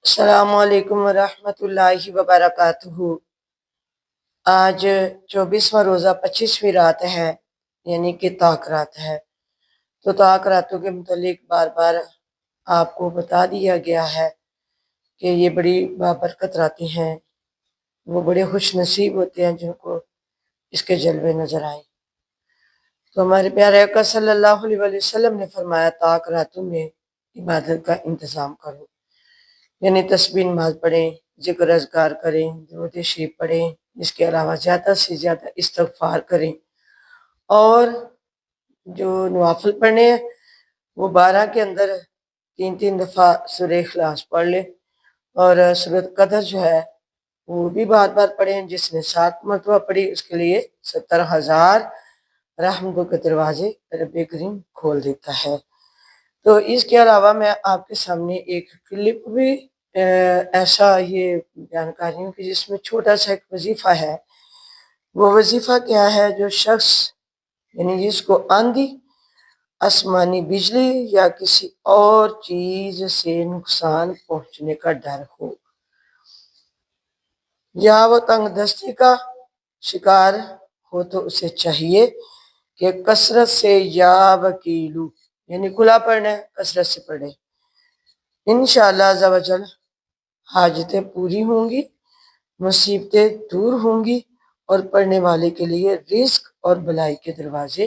السلام علیکم ورحمۃ اللہ وبرکاتہ۔ آج 24واں روزہ 25ویں رات ہے، یعنی کہ طاق رات ہے۔ تو طاق راتوں کے متعلق بار بار آپ کو بتا دیا گیا ہے کہ یہ بڑی بابرکت راتیں ہیں، وہ بڑے خوش نصیب ہوتے ہیں جن کو اس کے جلوے نظر آئیں۔ تو ہمارے پیارے آقا صلی اللہ علیہ وسلم نے فرمایا طاق راتوں میں عبادت کا انتظام کرو، یعنی تسبیح نماز پڑھیں، ذکر اذکار کریں، درود شریف پڑھیں، اس کے علاوہ زیادہ سے زیادہ استغفار کریں، اور جو نوافل پڑھنے ہیں وہ 12 کے اندر 3 دفعہ سورہ اخلاص پڑھ لیں، اور سورۃ قدر جو ہے وہ بھی بار بار پڑھیں۔ جس نے 7 مرتبہ پڑھی اس کے لیے 70,000 رحمتوں کے دروازے رب کریم کھول دیتا ہے۔ تو اس کے علاوہ میں آپ کے سامنے ایک کلپ بھی ایسا یہ بیان کر رہی ہوں کہ جس میں چھوٹا سا ایک وظیفہ ہے۔ وہ وظیفہ کیا ہے؟ جو شخص یعنی جس کو آندھی، آسمانی بجلی یا کسی اور چیز سے نقصان پہنچنے کا ڈر ہو، یا وہ تنگ دستی کا شکار ہو، تو اسے چاہیے کہ کثرت سے یا وکیلو یعنی کھلا پڑھنا ہے، کثرت سے پڑھے۔ انشاءاللہ عز و جل حاجتیں پوری ہوں گی، مصیبتیں دور ہوں گی، اور پڑھنے والے کے لیے رزق اور بھلائی کے دروازے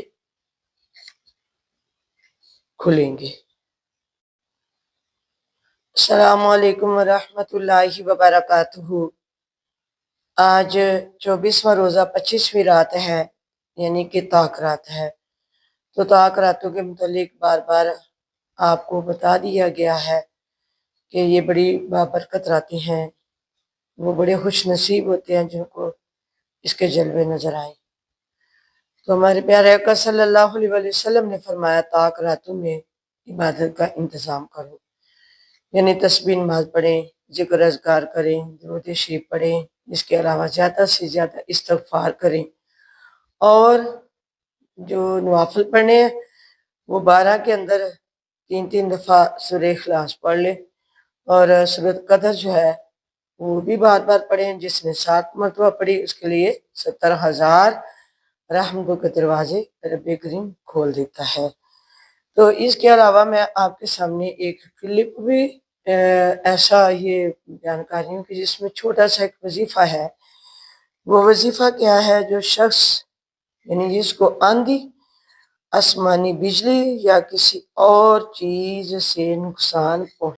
کھلیں گے۔ السلام علیکم ورحمۃ اللہ وبرکاتہ۔ آج 24واں روزہ 25ویں رات ہے، یعنی کہ طاق رات ہے۔ تو طاق راتوں کے متعلق بار بار آپ کو بتا دیا گیا ہے کہ یہ بڑی بابرکت راتیں ہیں، وہ بڑے خوش نصیب ہوتے ہیں جن کو اس کے جلوے نظر آئیں۔ تو ہمارے پیارے آقا صلی اللہ علیہ وسلم نے فرمایا طاق راتوں میں عبادت کا انتظام کرو، یعنی تسبیح نماز پڑھیں، ذکر اذکار کریں، درود شریف پڑھیں، اس کے علاوہ زیادہ سے زیادہ استغفار کریں، اور جو نوافل پڑھنے ہیں وہ 12 کے اندر 3 دفعہ سورہ اخلاص پڑھ لیں، اور سورۃ قدر جو ہے وہ بھی بار بار پڑھیں۔ جس نے 7 مرتبہ پڑھی اس کے لیے 70,000 رحمتوں کے دروازے رب کریم کھول دیتا ہے۔ تو اس کے علاوہ میں آپ کے سامنے ایک کلپ بھی ایسا یہ بیان کر رہی ہوں کہ جس میں چھوٹا سا ایک وظیفہ ہے۔ وہ وظیفہ کیا ہے؟ جو شخص یعنی جس کو آندھی، آسمانی بجلی یا کسی اور چیز سے نقصان پہنچ